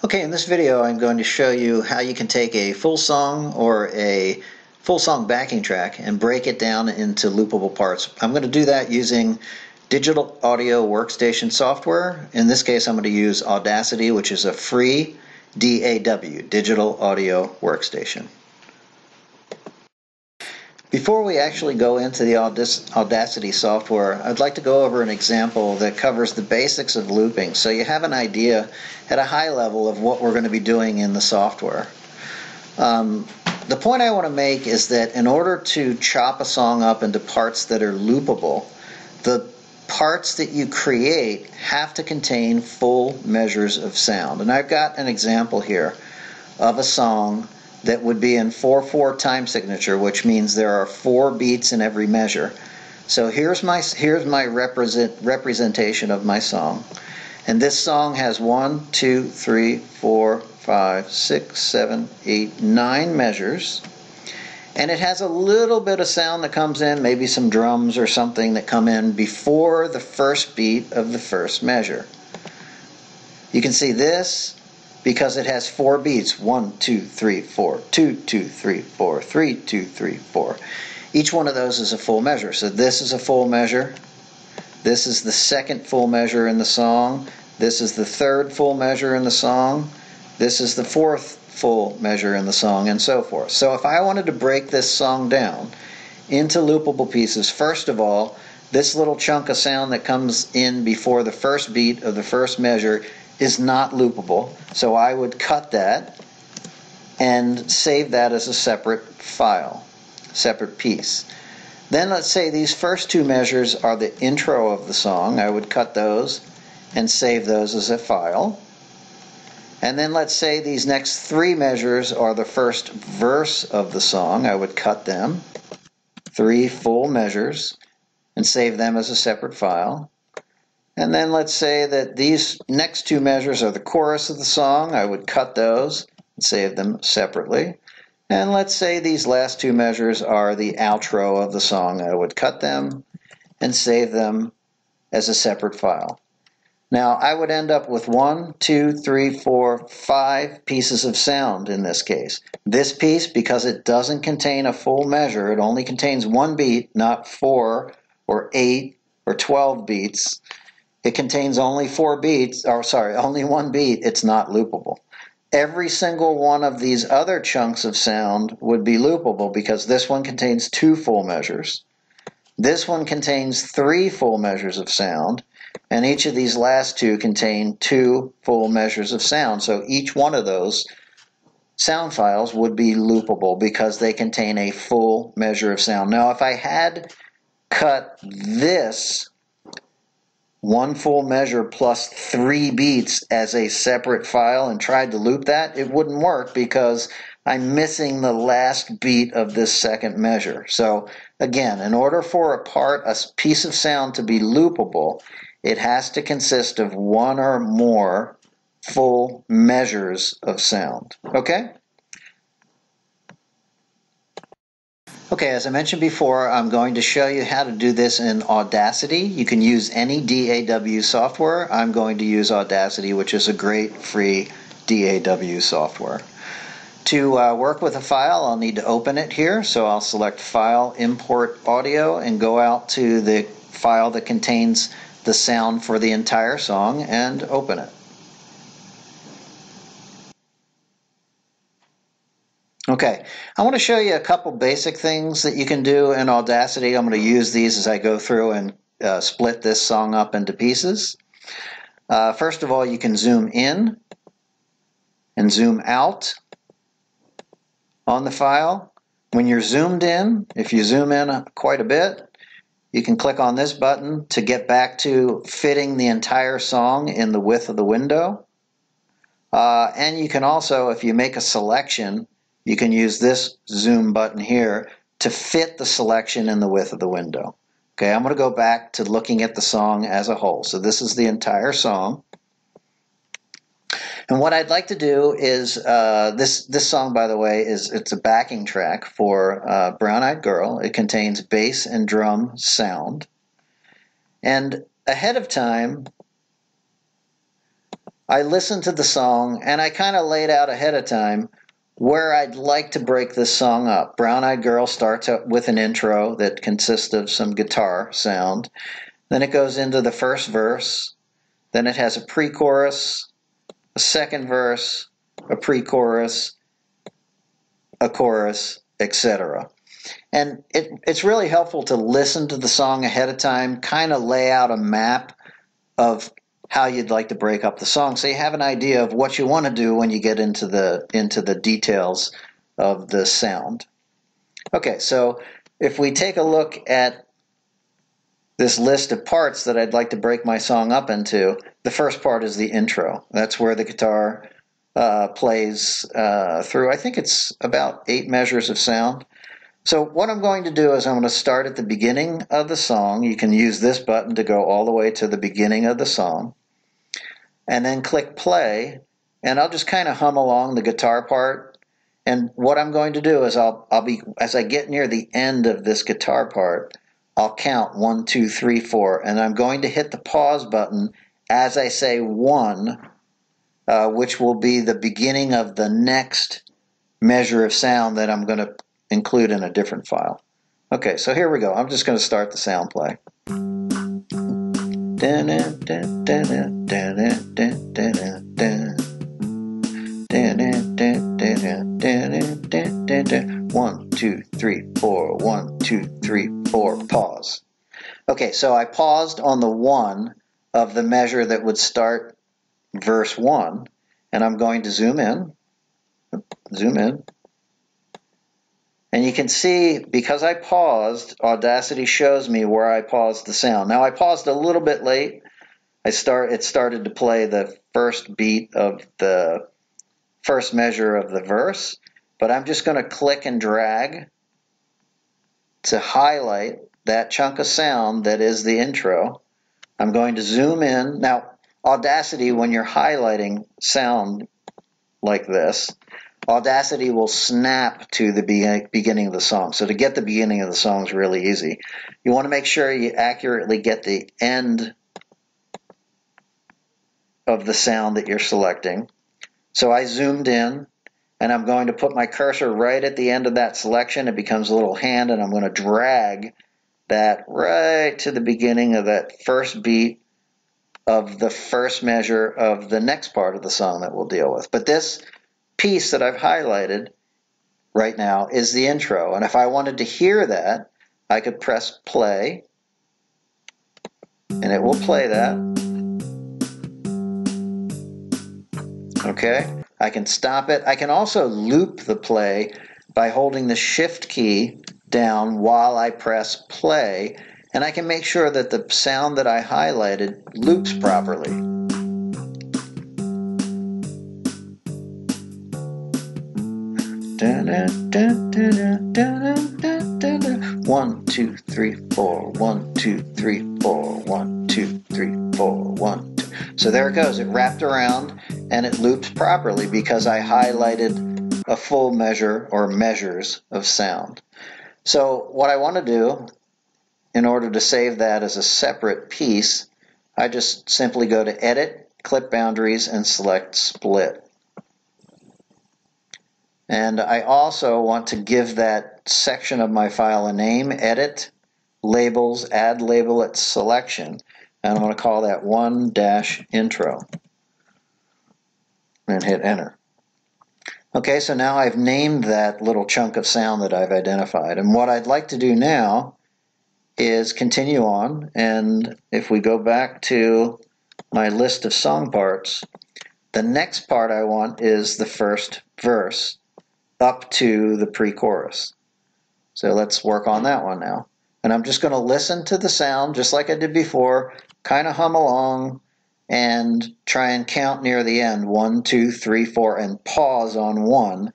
Okay, in this video I'm going to show you how you can take a full song or a full song backing track and break it down into loopable parts. I'm going to do that using digital audio workstation software. In this case I'm going to use Audacity, which is a free DAW, digital audio workstation. Before we actually go into the Audacity software, I'd like to go over an example that covers the basics of looping so you have an idea at a high level of what we're going to be doing in the software. The point I want to make is that in order to chop a song up into parts that are loopable, the parts that you create have to contain full measures of sound. And I've got an example here of a song that would be in 4/4 time signature, which means there are 4 beats in every measure. So here's my representation of my song. And this song has 1, 2, 3, 4, 5, 6, 7, 8, 9 measures. And it has a little bit of sound that comes in, maybe some drums or something that come in before the first beat of the first measure. You can see this because it has 4 beats. 1, 2, 3, 4, 2, 2, 3, 4, 3, 2, 3, 4. Each one of those is a full measure. So this is a full measure. This is the second full measure in the song. This is the third full measure in the song. This is the fourth full measure in the song, and so forth. So if I wanted to break this song down into loopable pieces, first of all, this little chunk of sound that comes in before the first beat of the first measure is not loopable, so I would cut that and save that as a separate file, separate piece. Then let's say these first 2 measures are the intro of the song. I would cut those and save those as a file. And then let's say these next 3 measures are the first verse of the song. I would cut them, 3 full measures, and save them as a separate file. And then let's say that these next 2 measures are the chorus of the song. I would cut those and save them separately. And let's say these last 2 measures are the outro of the song. I would cut them and save them as a separate file. Now I would end up with 1, 2, 3, 4, 5 pieces of sound in this case. This piece, because it doesn't contain a full measure, it only contains 1 beat, not 4 or 8 or 12 beats. It contains only 4 beats, or sorry, only 1 beat. It's not loopable. Every single one of these other chunks of sound would be loopable because this one contains 2 full measures. This one contains 3 full measures of sound, and each of these last 2 contain 2 full measures of sound. So each one of those sound files would be loopable because they contain a full measure of sound. Now if I had cut this 1 full measure plus 3 beats as a separate file and tried to loop that, it wouldn't work because I'm missing the last beat of this second measure. So again, in order for a piece of sound to be loopable, it has to consist of 1 or more full measures of sound. Okay? Okay, as I mentioned before, I'm going to show you how to do this in Audacity. You can use any DAW software. I'm going to use Audacity, which is a great free DAW software. To work with a file, I'll need to open it here. So I'll select File, Import Audio, and go out to the file that contains the sound for the entire song and open it. Okay, I want to show you a couple basic things that you can do in Audacity. I'm going to use these as I go through and split this song up into pieces. First of all, you can zoom in and zoom out on the file. When you're zoomed in, if you zoom in quite a bit, you can click on this button to get back to fitting the entire song in the width of the window. And you can also, if you make a selection, you can use this zoom button here to fit the selection in the width of the window. Okay, I'm going to go back to looking at the song as a whole. So this is the entire song. And what I'd like to do is, this song, by the way, it's a backing track for Brown Eyed Girl. It contains bass and drum sound. And ahead of time, I listened to the song and I kind of laid out ahead of time where I'd like to break this song up. Brown Eyed Girl starts out with an intro that consists of some guitar sound. Then it goes into the first verse. Then it has a pre-chorus, a second verse, a pre-chorus, a chorus, etc. And it's really helpful to listen to the song ahead of time, kind of lay out a map of how you'd like to break up the song, so you have an idea of what you want to do when you get into the details of the sound. Okay, so if we take a look at this list of parts that I'd like to break my song up into, the first part is the intro. That's where the guitar plays through. I think it's about 8 measures of sound. So what I'm going to do is I'm going to start at the beginning of the song. You can use this button to go all the way to the beginning of the song. And then click play, and I'll just kind of hum along the guitar part. And what I'm going to do is I'll be, as I get near the end of this guitar part, I'll count 1, 2, 3, 4, and I'm going to hit the pause button as I say 1, which will be the beginning of the next measure of sound that I'm going to include in a different file. Okay, so here we go. I'm just going to start the sound play. 1, 2, 3, 4, 1, 2, 3, 4, pause. Okay, so I paused on the 1 of the measure that would start verse 1, and I'm going to zoom in. And you can see, because I paused, Audacity shows me where I paused the sound. Now I paused a little bit late. It started to play the first beat of the first measure of the verse, but I'm just going to click and drag to highlight that chunk of sound that is the intro. I'm going to zoom in. Now, Audacity, when you're highlighting sound like this, Audacity will snap to the beginning of the song. So to get the beginning of the song is really easy. You want to make sure you accurately get the end of the sound that you're selecting. So I zoomed in, and I'm going to put my cursor right at the end of that selection. It becomes a little hand, and I'm going to drag that right to the beginning of that first beat of the first measure of the next part of the song that we'll deal with. But this piece that I've highlighted right now is the intro, and if I wanted to hear that, I could press play, and it will play that. Okay, I can stop it. I can also loop the play by holding the shift key down while I press play, and I can make sure that the sound that I highlighted loops properly. 1, 2, 3, 4, 1, 2, 3, 4, 1, 2, 3, 4, 1, 2. So there it goes. It wrapped around and it loops properly because I highlighted a full measure or measures of sound. So what I want to do in order to save that as a separate piece, I just simply go to Edit, Clip Boundaries, and select Split. And I also want to give that section of my file a name, Edit, Labels, Add Label at Selection, and I'm going to call that 1-intro, and hit Enter. Okay, so now I've named that little chunk of sound that I've identified, and what I'd like to do now is continue on, and if we go back to my list of song parts, the next part I want is the first verse up to the pre-chorus. So let's work on that one now. And I'm just going to listen to the sound just like I did before, kind of hum along, and try and count near the end, 1, 2, 3, 4, and pause on 1,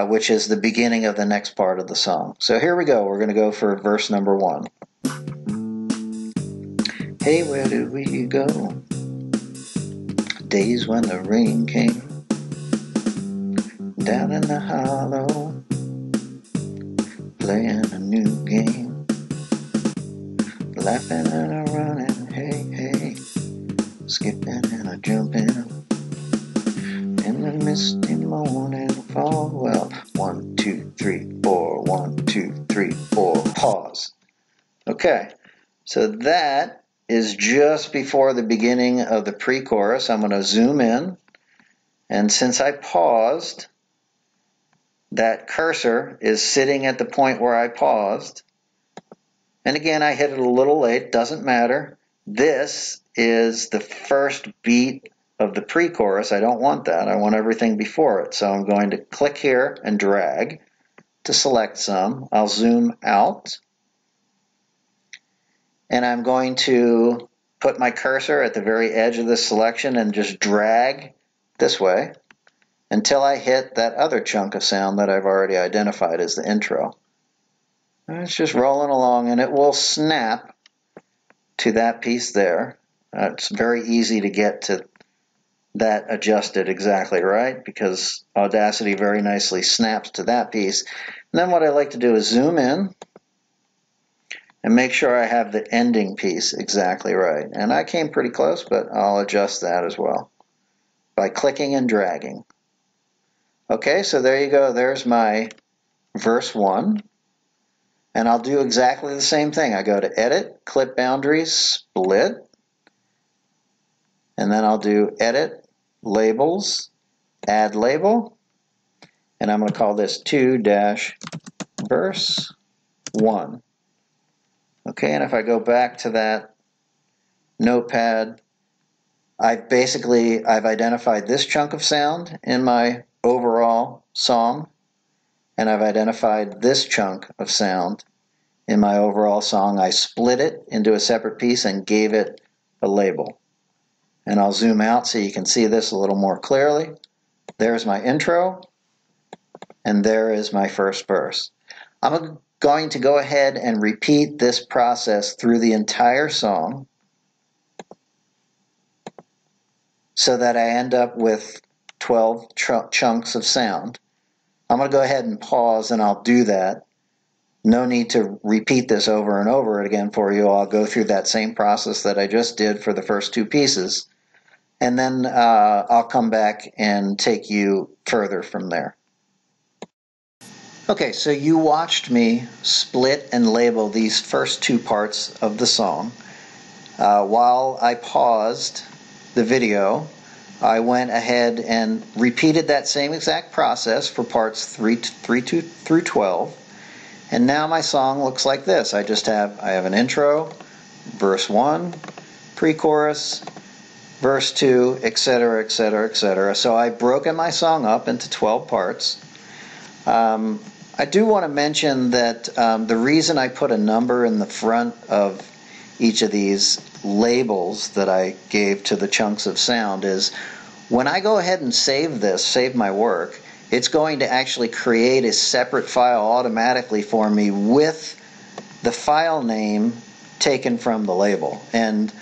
which is the beginning of the next part of the song. So here we go. We're going to go for verse number 1. Hey, where did we go? Days when the rain came down in the hollow, playing a new game, laughing and a running, hey, hey, skipping and a jumping in the misty morning fall. Well, 1, 2, 3, 4, 1, 2, 3, 4, pause. Okay, so that is just before the beginning of the pre-chorus. I'm going to zoom in, and since I paused, that cursor is sitting at the point where I paused. And again, I hit it a little late, doesn't matter. This is the first beat of the pre-chorus. I don't want that. I want everything before it. So I'm going to click here and drag to select some. I'll zoom out. And I'm going to put my cursor at the very edge of this selection and just drag this way until I hit that other chunk of sound that I've already identified as the intro. And it's just rolling along, and it will snap to that piece there. It's very easy to get to that adjusted exactly right because Audacity very nicely snaps to that piece. And then what I like to do is zoom in and make sure I have the ending piece exactly right. And I came pretty close, but I'll adjust that as well by clicking and dragging. Okay, so there you go. There's my verse 1. And I'll do exactly the same thing. I go to Edit, Clip Boundaries, Split, and then I'll do Edit, Labels, Add Label, and I'm going to call this 2-verse 1. Okay, and if I go back to that notepad, I've identified this chunk of sound in my overall song, and I've identified this chunk of sound in my overall song. I split it into a separate piece and gave it a label. And I'll zoom out so you can see this a little more clearly. There's my intro, and there is my first verse. I'm going to go ahead and repeat this process through the entire song so that I end up with 12 chunks of sound. I'm going to go ahead and pause, and I'll do that. No need to repeat this over and over again for you. I'll go through that same process that I just did for the first two pieces, and then I'll come back and take you further from there. Okay, so you watched me split and label these first two parts of the song. While I paused the video, I went ahead and repeated that same exact process for parts 3 through 12. And now my song looks like this. I have an intro, verse 1, pre-chorus, verse 2, etc., etc., etc. So I've broken my song up into 12 parts. I do want to mention that the reason I put a number in the front of each of these labels that I gave to the chunks of sound is when I go ahead and save my work, it's going to actually create a separate file automatically for me with the file name taken from the label. And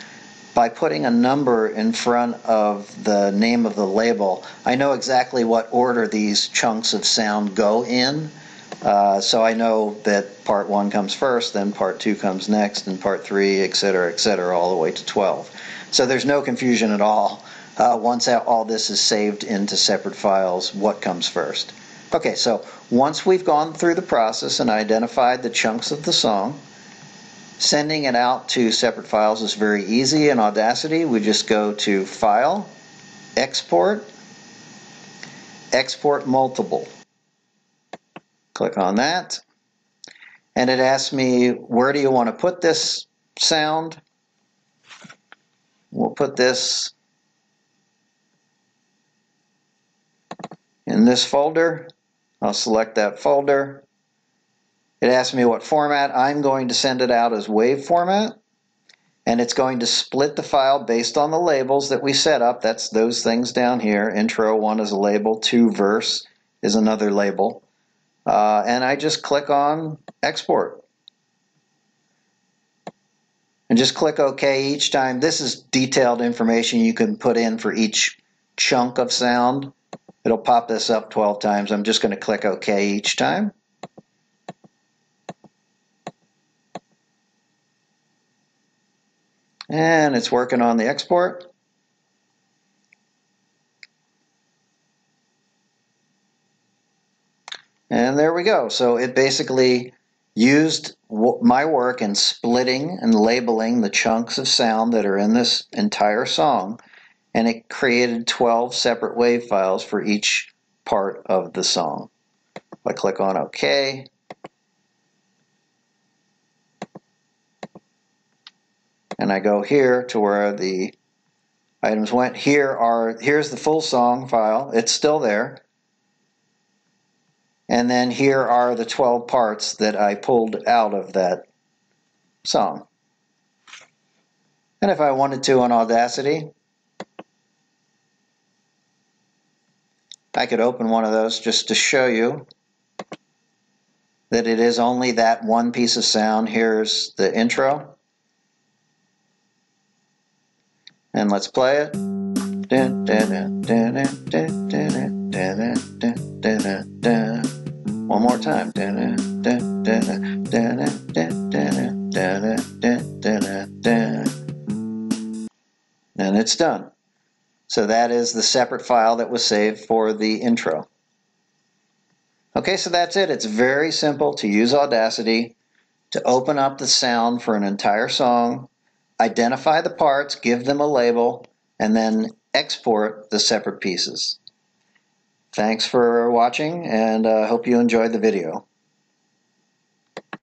by putting a number in front of the name of the label, I know exactly what order these chunks of sound go in. So I know that part 1 comes first, then part 2 comes next, and part 3, etc., all the way to 12. So there's no confusion at all. Once all this is saved into separate files, what comes first. Okay, so once we've gone through the process and identified the chunks of the song, sending it out to separate files is very easy in Audacity. We just go to File, Export, Export Multiple. Click on that, and it asks me, where do you want to put this sound? We'll put this in this folder. I'll select that folder. It asks me what format. I'm going to send it out as WAV format, and it's going to split the file based on the labels that we set up. That's those things down here. Intro 1 is a label, 2 verse is another label. And I just click on Export. And just click OK each time. This is detailed information you can put in for each chunk of sound. It'll pop this up 12 times. I'm just going to click OK each time. And it's working on the export. And there we go. So it basically used my work in splitting and labeling the chunks of sound that are in this entire song, and it created 12 separate WAV files for each part of the song. If I click on OK, and I go here to where the items went, here's the full song file, it's still there. And then here are the 12 parts that I pulled out of that song. And if I wanted to on Audacity, I could open one of those just to show you that it is only that one piece of sound. Here's the intro. And let's play it. One more time. And it's done. So that is the separate file that was saved for the intro. Okay, so that's it. It's very simple to use Audacity to open up the sound for an entire song, identify the parts, give them a label, and then export the separate pieces. Thanks for watching, and I hope you enjoyed the video.